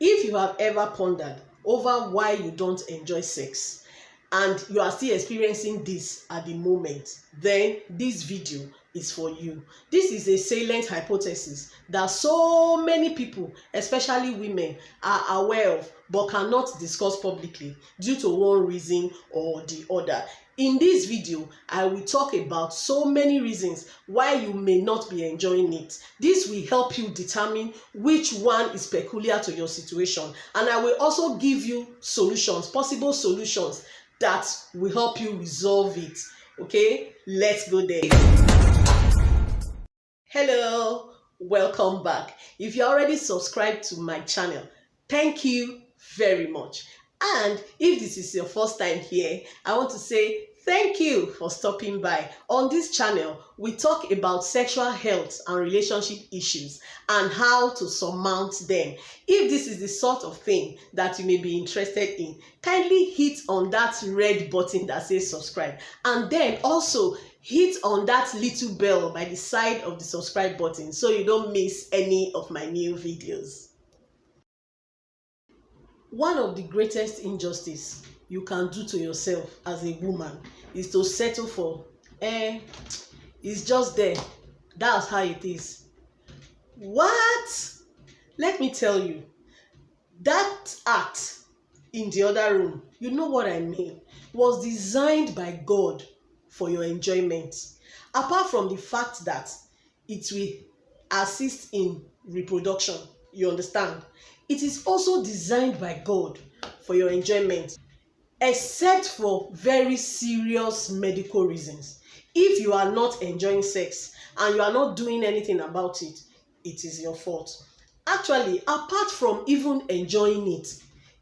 If you have ever pondered over why you don't enjoy sex and you are still experiencing this at the moment, then this video is for you. This is a salient hypothesis that so many people, especially women, are aware of but cannot discuss publicly due to one reason or the other. In this video, I will talk about so many reasons why you may not be enjoying it. This will help you determine which one is peculiar to your situation, and I will also give you solutions, possible solutions that will help you resolve it. Okay, let's go there. Hello, welcome back. If you already subscribed to my channel, thank you very much. And if this is your first time here, I want to say thank you for stopping by. On this channel, we talk about sexual health and relationship issues and how to surmount them. If this is the sort of thing that you may be interested in, kindly hit on that red button that says subscribe, and then also hit on that little bell by the side of the subscribe button so you don't miss any of my new videos. One of the greatest injustices you can do to yourself as a woman is to settle for, it's just there. That's how it is. What? Let me tell you, that act in the other room, you know what I mean, was designed by God for your enjoyment. Apart from the fact that it will assist in reproduction, you understand? It is also designed by God for your enjoyment, except for very serious medical reasons. If you are not enjoying sex and you are not doing anything about it, it is your fault. Actually, apart from even enjoying it,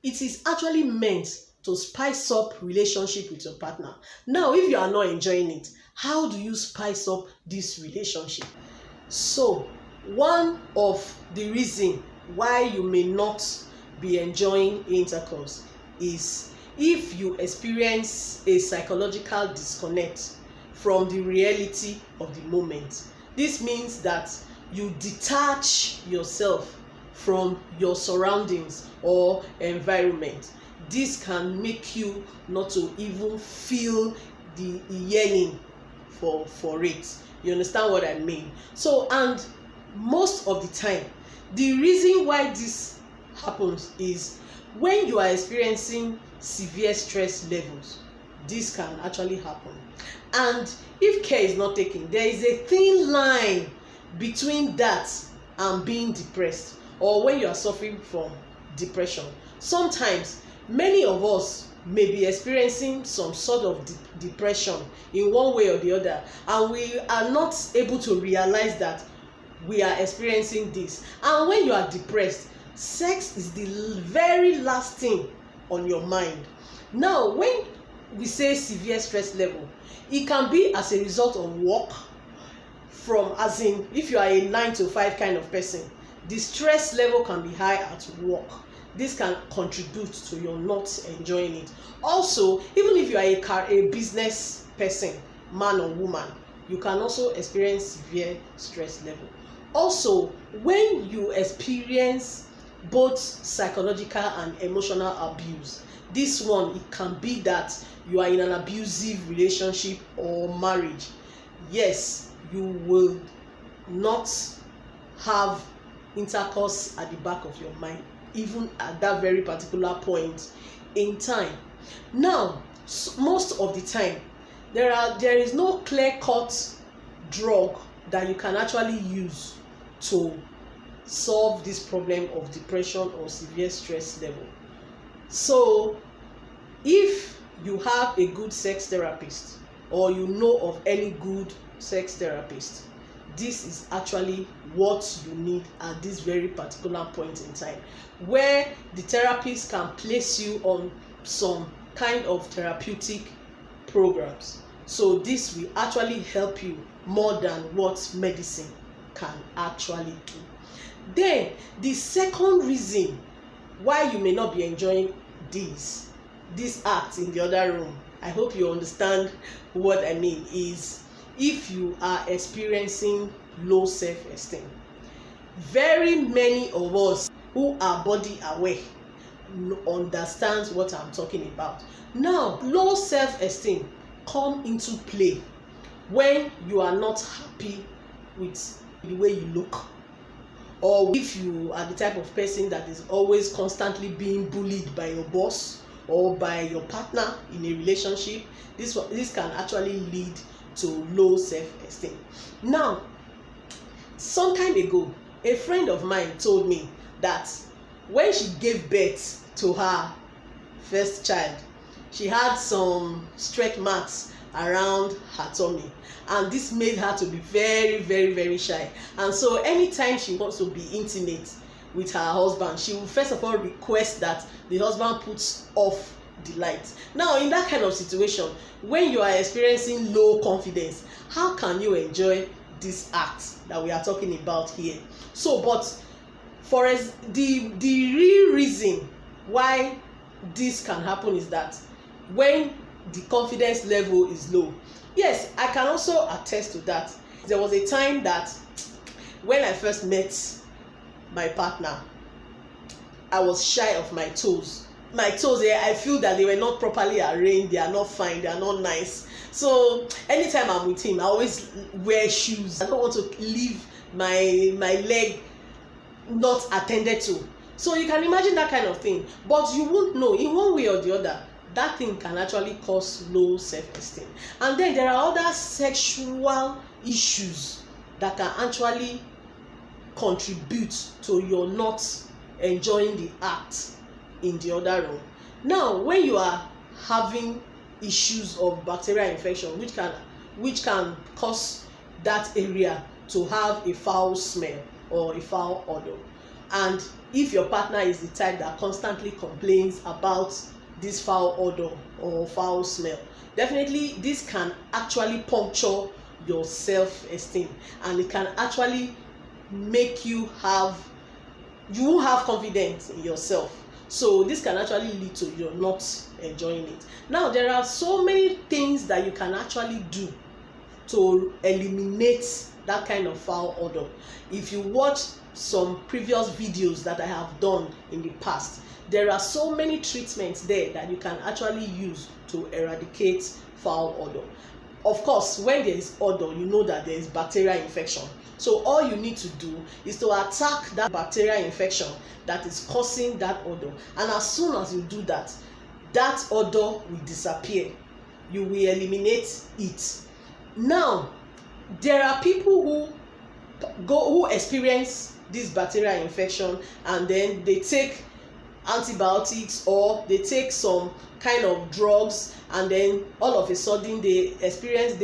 it is actually meant to spice up relationship with your partner. Now, if you are not enjoying it, how do you spice up this relationship? So, one of the reasons why you may not be enjoying intercourse is if you experience a psychological disconnect from the reality of the moment. This means that you detach yourself from your surroundings or environment. This can make you not to even feel the yearning for it. You understand what I mean? So, and most of the time, the reason why this happens is when you are experiencing severe stress levels. This can actually happen, and if care is not taken, there is a thin line between that and being depressed, or when you are suffering from depression. Sometimes many of us may be experiencing some sort of depression in one way or the other, and we are not able to realize that we are experiencing this. And when you are depressed, sex is the very last thing on your mind. Now, when we say severe stress level, it can be as a result of work, from, as in, if you are a 9 to 5 kind of person, the stress level can be high at work. This can contribute to your not enjoying it. Also, even if you are a business person, man or woman, you can also experience severe stress level. Also, when you experience both psychological and emotional abuse, this one, it can be that you are in an abusive relationship or marriage. Yes, you will not have intercourse at the back of your mind, even at that very particular point in time. Now, most of the time, there is no clear-cut drug that you can actually use to solve this problem of depression or severe stress level. So, if you have a good sex therapist, or you know of any good sex therapist, this is actually what you need at this very particular point in time, where the therapist can place you on some kind of therapeutic programs. So this will actually help you more than what medicine can actually do. Then the second reason why you may not be enjoying this act in the other room, I hope you understand what I mean, is if you are experiencing low self-esteem. Very many of us who are body aware understands what I'm talking about. Now, low self-esteem come into play when you are not happy with the way you look, or if you are the type of person that is always constantly being bullied by your boss or by your partner in a relationship. This can actually lead to low self-esteem. Now, some time ago, a friend of mine told me that when she gave birth to her first child, she had some stretch marks around her tummy, and this made her to be very, very, very shy. And so anytime she wants to be intimate with her husband, she will first of all request that the husband puts off the light. Now, in that kind of situation, when you are experiencing low confidence, how can you enjoy this act that we are talking about here? So, but for us, the real reason why this can happen is that when the confidence level is low. Yes, I can also attest to that. There was a time that when I first met my partner, I was shy of my toes. My toes, I feel that they were not properly arranged, they are not fine, they are not nice. So anytime I'm with him, I always wear shoes. I don't want to leave my leg not attended to. So you can imagine that kind of thing. But you won't know, in one way or the other, that thing can actually cause low self-esteem. And then there are other sexual issues that can actually contribute to your not enjoying the act in the other room. Now, when you are having issues of bacterial infection, which can cause that area to have a foul smell or a foul odor, and if your partner is the type that constantly complains about this foul odor or foul smell, definitely this can actually puncture your self-esteem, and it can actually make you won't have confidence in yourself. So this can actually lead to you not enjoying it. Now, there are so many things that you can actually do to eliminate that kind of foul odor. If you watch some previous videos that I have done in the past, there are so many treatments there that you can actually use to eradicate foul odor. Of course, when there is odor, you know that there is bacterial infection. So all you need to do is to attack that bacterial infection that is causing that odor. And as soon as you do that, that odor will disappear. You will eliminate it. Now, there are people who experience this bacterial infection, and then they take antibiotics or they take some kind of drugs, and then all of a sudden they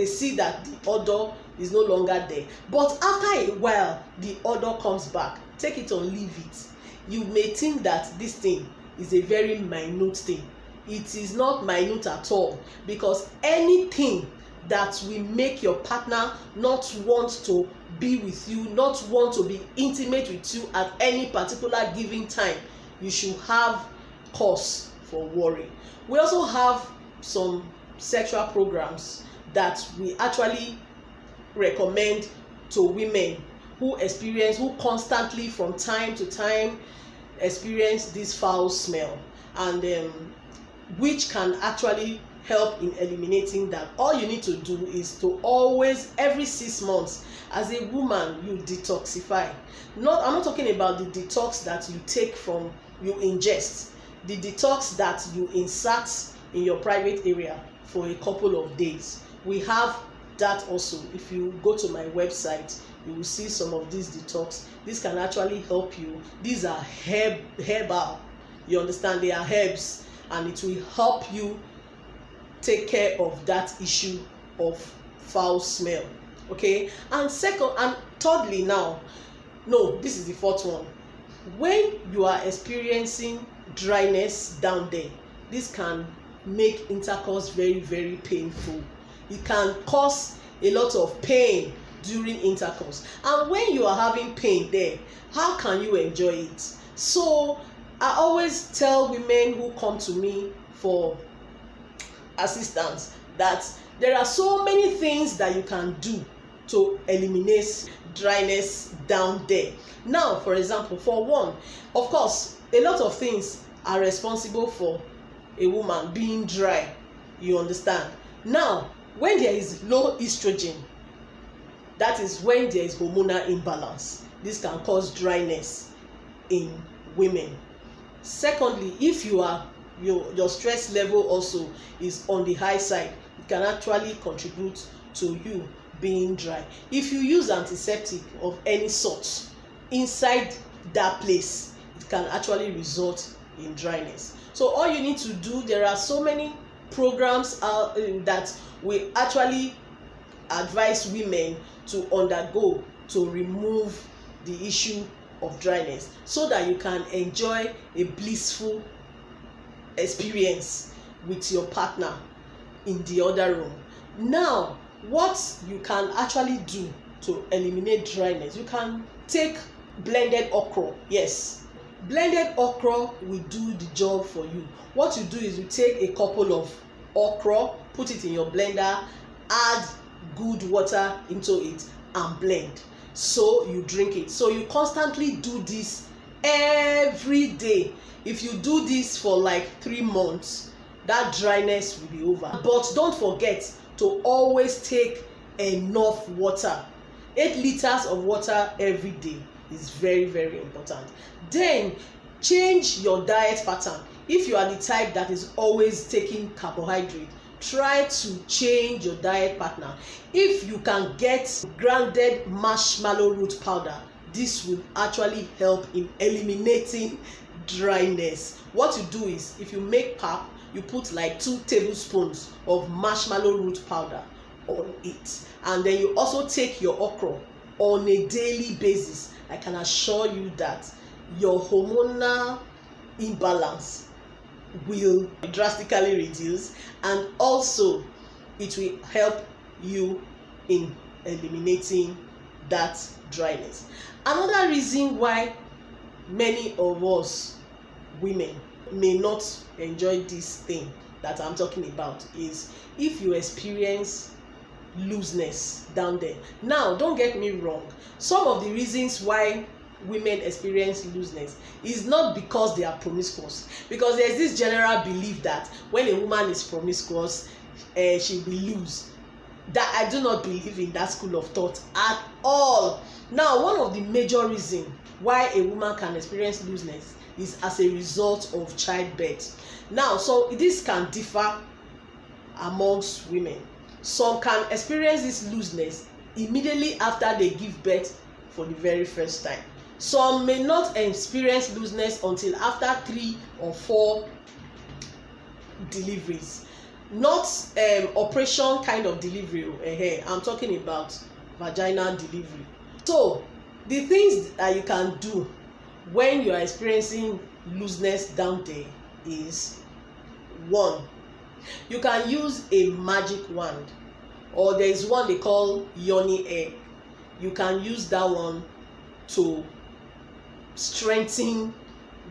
see that the odor is no longer there. But after a while, the odor comes back. Take it or leave it. You may think that this thing is a very minute thing. It is not minute at all, because anything that will make your partner not want to be with you, not want to be intimate with you at any particular given time, you should have cause for worry. We also have some sexual programs that we actually recommend to women who constantly from time to time experience this foul smell, and which can actually help in eliminating that. All you need to do is to always, every 6 months, as a woman, you detoxify. I'm not talking about the detox that you ingest, the detox that you insert in your private area for a couple of days. We have that also. If you go to my website, you will see some of these detox. This can actually help you. These are herbal. You understand? They are herbs, and it will help you take care of that issue of foul smell. Okay? And thirdly, this is the fourth one. When you are experiencing dryness down there, this can make intercourse very, very painful. It can cause a lot of pain during intercourse. And when you are having pain there, how can you enjoy it? So I always tell women who come to me for assistance that there are so many things that you can do to eliminate dryness down there. Now, for example, for one, of course, a lot of things are responsible for a woman being dry, you understand. Now, when there is low estrogen, that is when there is hormonal imbalance. This can cause dryness in women. Secondly, if your stress level also is on the high side, it can actually contribute to you being dry. If you use antiseptic of any sort inside that place, it can actually result in dryness. So all you need to do, there are so many programs that we actually advise women to undergo to remove the issue of dryness, so that you can enjoy a blissful experience with your partner in the other room. Now, what you can actually do to eliminate dryness, you can take blended okra. Yes, blended okra will do the job for you. What you do is you take a couple of okra, put it in your blender, add good water into it and blend. So you drink it. So you constantly do this every day. If you do this for like 3 months, that dryness will be over. But don't forget to always take enough water. 8 liters of water every day is very, very important. Then change your diet pattern. If you are the type that is always taking carbohydrate, try to change your diet pattern. If you can get grounded marshmallow root powder, this will actually help in eliminating dryness. What you do is, if you make pap, you put like 2 tablespoons of marshmallow root powder on it, and then you also take your okra on a daily basis. I can assure you that your hormonal imbalance will drastically reduce, and also it will help you in eliminating that dryness. Another reason why many of us women may not enjoy this thing that I'm talking about is if you experience looseness down there. Now, don't get me wrong, some of the reasons why women experience looseness is not because they are promiscuous, because there's this general belief that when a woman is promiscuous, she'll be loose. That I do not believe in that school of thought at all. Now, one of the major reasons why a woman can experience looseness is as a result of childbirth. Now, so this can differ amongst women. Some can experience this looseness immediately after they give birth for the very first time. Some may not experience looseness until after 3 or 4 deliveries. Not operation kind of delivery. I'm talking about vaginal delivery. So the things that you can do when you are experiencing looseness down there is, 1, you can use a magic wand, or there is one they call yoni egg. You can use that one to strengthen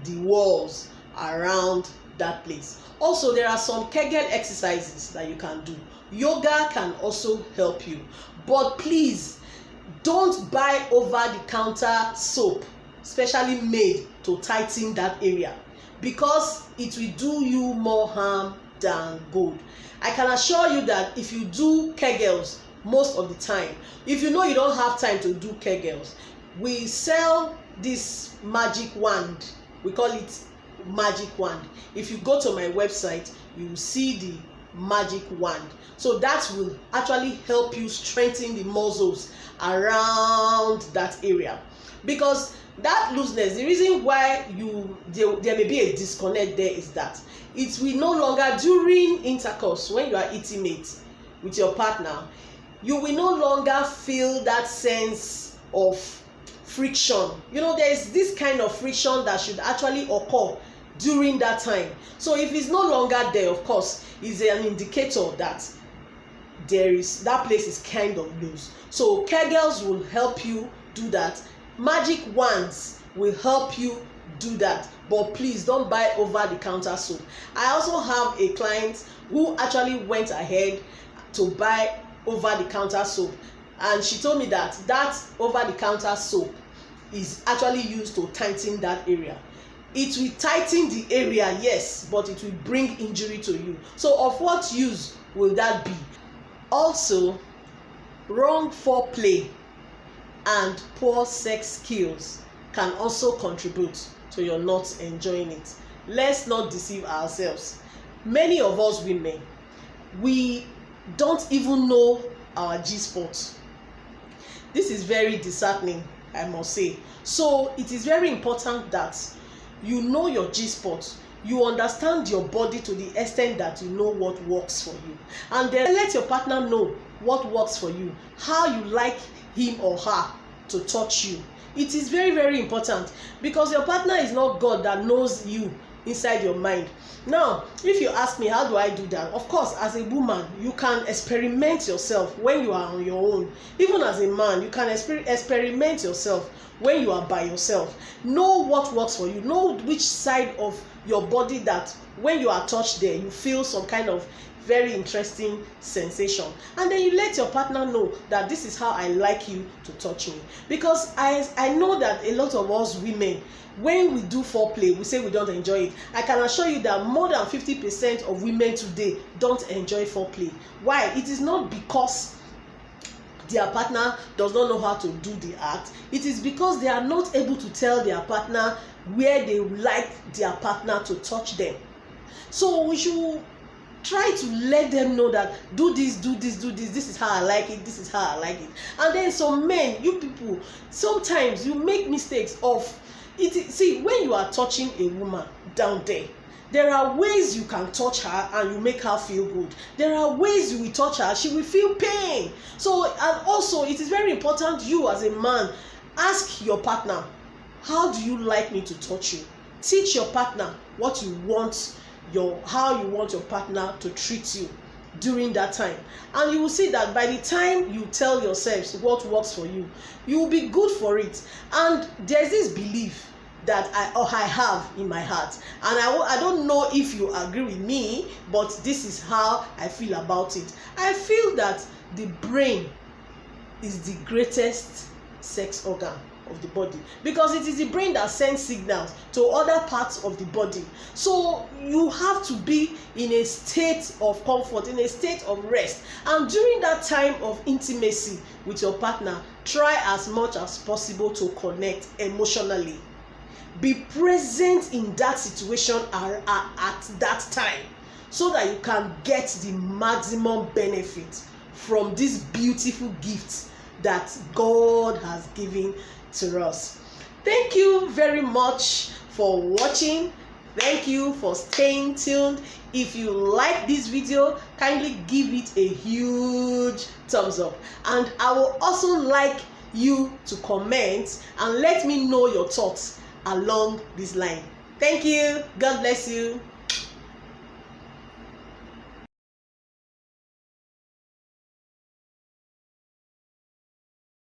the walls around that place. Also, there are some Kegel exercises that you can do. Yoga can also help you, but please don't buy over-the-counter soap specially made to tighten that area, because it will do you more harm than good. I can assure you that if you do Kegels most of the time, if you know you don't have time to do Kegels, we sell this magic wand. We call it magic wand. If you go to my website, you will see the magic wand. So that will actually help you strengthen the muscles around that area, because that looseness, the reason why there may be a disconnect there is that it will no longer, during intercourse, when you are intimate with your partner, you will no longer feel that sense of friction. You know, there is this kind of friction that should actually occur during that time. So if it's no longer there, of course, it's an indicator that that place is kind of loose. So Kegels will help you do that. Magic wands will help you do that, but please don't buy over the counter soap. I also have a client who actually went ahead to buy over the counter soap, and she told me that over the counter soap is actually used to tighten that area. It will tighten the area, yes, but it will bring injury to you. So of what use will that be? Also, wrong foreplay and poor sex skills can also contribute to your not enjoying it. Let's not deceive ourselves. Many of us women, we don't even know our G-spot. This is very disheartening, I must say. So it is very important that you know your G-spot. You understand your body to the extent that you know what works for you, and then let your partner know what works for you, how you like him or her to touch you. It is very, very important, because your partner is not God that knows you inside your mind. Now, if you ask me, how do I do that? Of course, as a woman, you can experiment yourself when you are on your own. Even as a man, you can experiment yourself when you are by yourself. Know what works for you. Know which side of your body that when you are touched there, you feel some kind of very interesting sensation, and then you let your partner know that this is how I like you to touch me. Because I know that a lot of us women, when we do foreplay, we say we don't enjoy it. I can assure you that more than 50% of women today don't enjoy foreplay. Why? It is not because their partner does not know how to do the act. It is because they are not able to tell their partner where they like their partner to touch them. So we should try to let them know that do this, this is how I like it, this is how I like it. And then some men, you people, sometimes you make mistakes of it. See, when you are touching a woman down there are ways you can touch her and you make her feel good. There are ways you will touch her, she will feel pain. So, and also it is very important, you as a man, ask your partner, how do you like me to touch you? Teach your partner what you want, how you want your partner to treat you during that time, and you will see that by the time you tell yourselves what works for you, you will be good for it. And there's this belief that I have in my heart, and I don't know if you agree with me, but this is how I feel about it. I feel that the brain is the greatest sex organ of the body, because it is the brain that sends signals to other parts of the body. So you have to be in a state of comfort, in a state of rest, and during that time of intimacy with your partner, try as much as possible to connect emotionally. Be present in that situation at that time, so that you can get the maximum benefit from these beautiful gifts that God has given to us. Thank you very much for watching. Thank you for staying tuned. If you like this video, kindly give it a huge thumbs up, and I will also like you to comment and let me know your thoughts along this line. Thank you. God bless you.